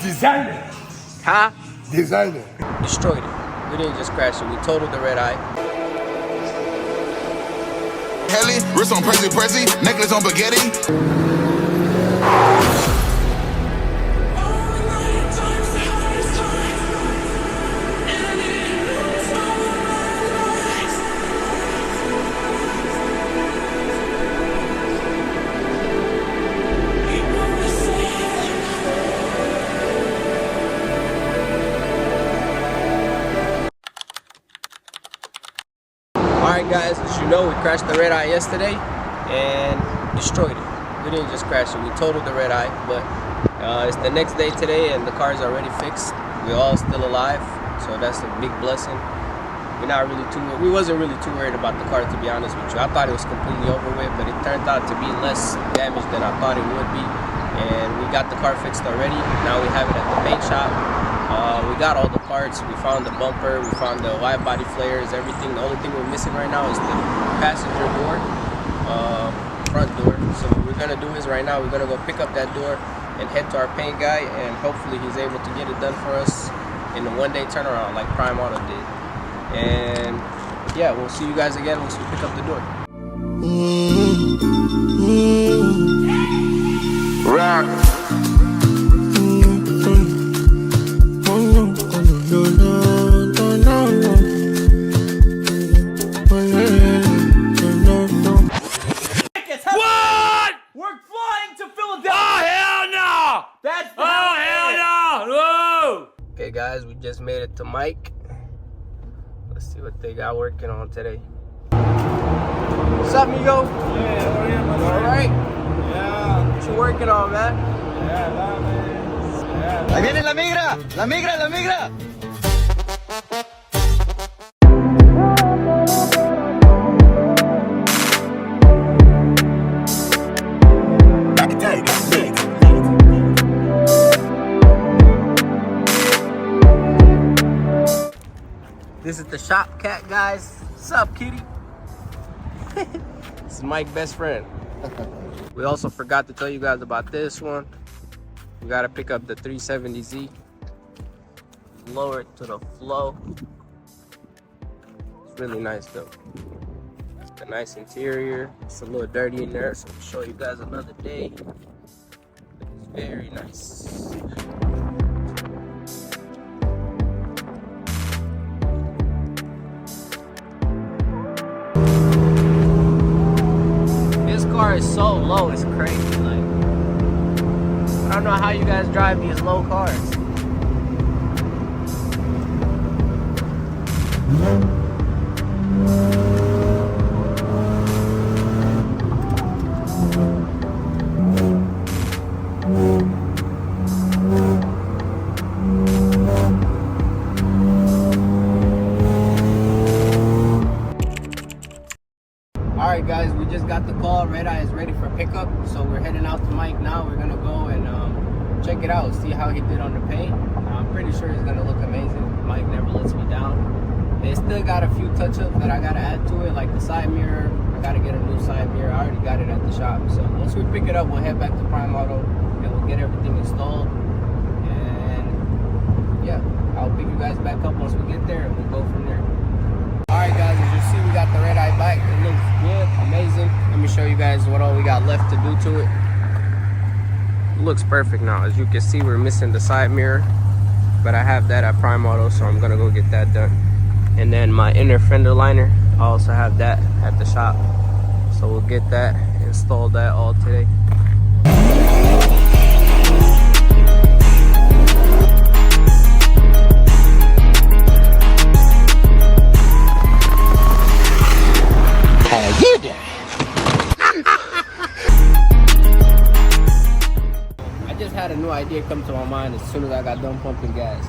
Designer. Huh? Designer. Destroyed it. We didn't just crash it. We totaled the Redeye. Helly, wrist on Prezi, necklace on spaghetti. Alright guys, as you know, we crashed the Redeye yesterday and destroyed it. We didn't just crash it, we totaled the Redeye, but it's the next day today and the car is already fixed. We're all still alive, so that's a big blessing. We wasn't really too worried about the car, to be honest with you. I thought it was completely over with, but it turned out to be less damage than I thought it would be. And we got the car fixed already. Now we have it at the paint shop. We got all the parts. We found the bumper, we found the wide body flares, everything. The only thing we're missing right now is the passenger door, front door. So what we're gonna do is right now we're gonna go pick up that door and head to our paint guy, and hopefully he's able to get it done for us in a one-day turnaround like Prime Auto did. And yeah, we'll see you guys again once we pick up the door. Right. What? We're flying to Philadelphia. Oh, hell no. That's hell no. Whoa. Okay guys, we just made it to Mike. Let's see what they got working on today. What's up, amigo? Yeah, how are you, my All right. Yeah. What you working on, man? Yeah, man. Ahí viene la migra, la migra, la migra. This is the shop cat, guys. What's up, kitty? This is Mike's best friend. We also forgot to tell you guys about this one. We gotta pick up the 370Z. Lower it to the flow. It's really nice though. It's a nice interior. It's a little dirty in there, so I'll show you guys another day. It's very nice. Car is so low, it's crazy. Like, I don't know how you guys drive these low cars. Alright guys, we just got the call. Redeye is ready for pickup, so we're heading out to Mike now. We're gonna go and check it out, see how he did on the paint. I'm pretty sure it's gonna look amazing. Mike never lets me down. They still got a few touch-ups that I gotta add to it, like the side mirror. I gotta get a new side mirror. I already got it at the shop. So once we pick it up, we'll head back to Prime Auto and we'll get everything installed. And yeah, I'll pick you guys back up once we get there and we'll go from there. Alright guys, as you see, we got the Redeye back. It looks good, amazing. Let me show you guys what all we got left to do to it. It looks perfect now. As you can see, we're missing the side mirror, but I have that at Prime Auto, so I'm gonna go get that done. And then my inner fender liner, I also have that at the shop. So we'll get that, install that all today. I just had a new idea come to my mind as soon as I got done pumping gas.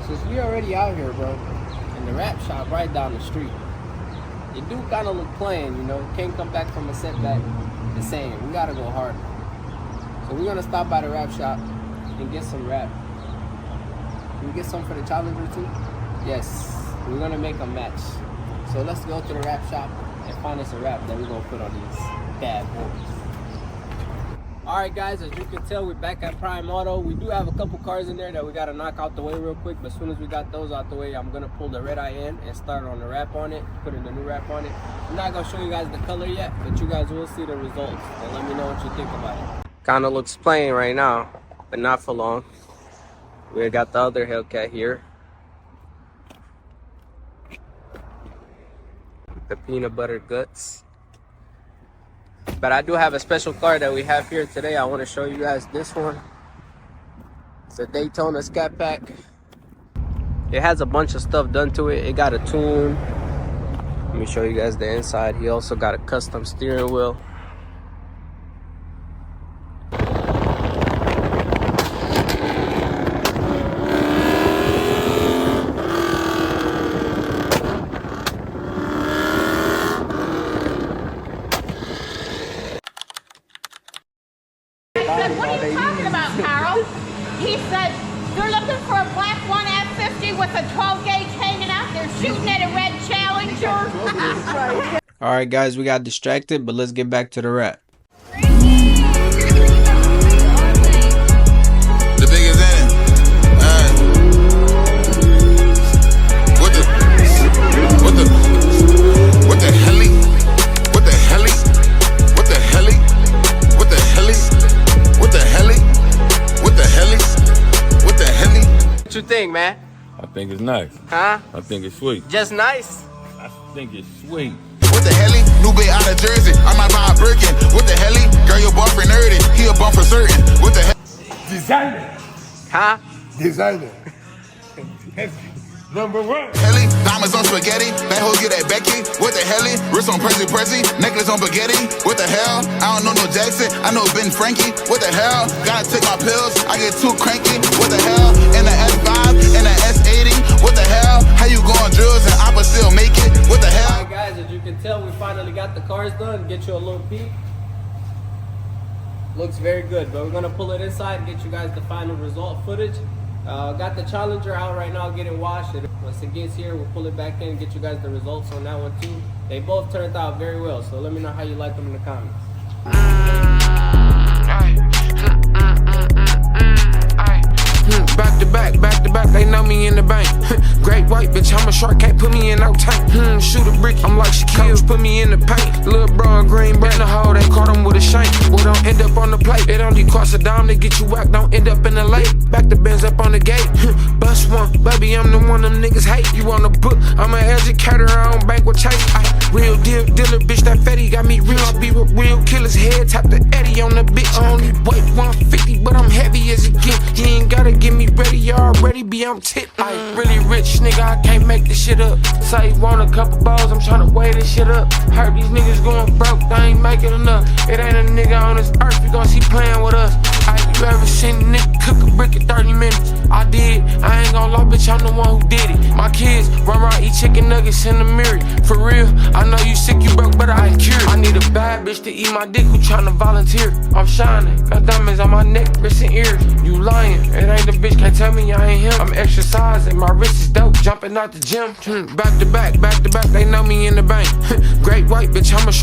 Since we already out here, bro, and the wrap shop right down the street, it do kind of look plain, you know. Can't come back from a setback the same. We gotta go harder. So we're gonna stop by the wrap shop and get some wrap. Can we get some for the Challenger too? Yes, we're gonna make a match. So let's go to the wrap shop and find us a wrap that we're gonna put on these bad boys. Alright guys, as you can tell, we're back at Prime Auto. We do have a couple cars in there that we gotta knock out the way real quick, but as soon as we got those out the way, I'm gonna pull the Redeye in and start on the wrap on it, putting the new wrap on it. I'm not gonna show you guys the color yet, but you guys will see the results and let me know what you think about it. Kinda looks plain right now, but not for long. We got the other Hellcat here. The peanut butter guts. But I do have a special car that we have here today. I want to show you guys this one. It's a Daytona Scat Pack. It has a bunch of stuff done to it. It got a tune. Let me show you guys the inside. He also got a custom steering wheel. I said, what are you talking about, Carl? He said, they're looking for a black 1F50 with a 12-gauge hanging out. They're shooting at a red Challenger. Alright guys, we got distracted, but let's get back to the wrap. The biggest in it. What the heli? What the heli? What the heli? What the heli? What the heli? What the heli? What the heli? What you think, man? I think it's nice. Huh? I think it's sweet. Just nice? I think it's sweet. What the heli? New bit out of Jersey. I might buy a Birkin. What the heli? Girl, your boyfriend nerdy. He a bum for certain. What the hell? Designer. Huh? Designer. Number one. Heli? Diamonds on spaghetti. That hoe get that Becky. What the heli? Wrist on Prezi Prezi. Necklace on spaghetti. What the hell? I don't know no Jackson. I know Ben Frankie. What the hell? Gotta take my pills. I get too cranky. What the hell? In the S5, in the S80. What the hell? How you going drills and I still make it? What the hell? Alright guys, as you can tell, we finally got the cars done. Get you a little peek. Looks very good, but we're gonna pull it inside and get you guys the final result footage. Got the Challenger out right now getting washed. Once it gets here, we'll pull it back in and get you guys the results on that one too. They both turned out very well, so let me know how you like them in the comments. Back to back, they know me in the bank. Great white bitch, I'm a shark, can't put me in no tank. Shoot a brick, I'm like Shaquille, put me in the paint. Lil' bro and green, bend the hole, they caught him with a shank. Boy, don't end up on the plate. It only costs a dime to get you whacked, don't end up in the lake. Back the Benz up on the gate. Bust one, baby, I'm the one them niggas hate. You on the book, I'm an educator, I don't bank with Chase. Real deal dealer, bitch, that fatty got me real. I be with real killers, head tap the Eddie on the bitch. I only weigh 150, but I'm heavy as it get. You ain't gotta get me ready, you already be on tip. I really rich, nigga, I can't make this shit up. Say you want a couple balls, I'm tryna weigh this shit up. Heard these niggas going broke, they ain't making enough. It ain't a nigga on this earth, you gon' see playing with us. You ever seen a nigga cook a brick in 30 minutes? I did, I ain't gon' lie, bitch, I'm the one who did it. My kids run around, eat chicken nuggets in the mirror. For real, I know you sick, you broke, but I ain't cured. I need a bad bitch to eat my dick who tryna volunteer. I'm shining, got diamonds on my neck, wrist and ears. You lying, it ain't the bitch, can't tell me I ain't him. I'm exercising, my wrist is dope, jumping out the gym. Back to back, they know me in the bank. Great white bitch, I'm a shark.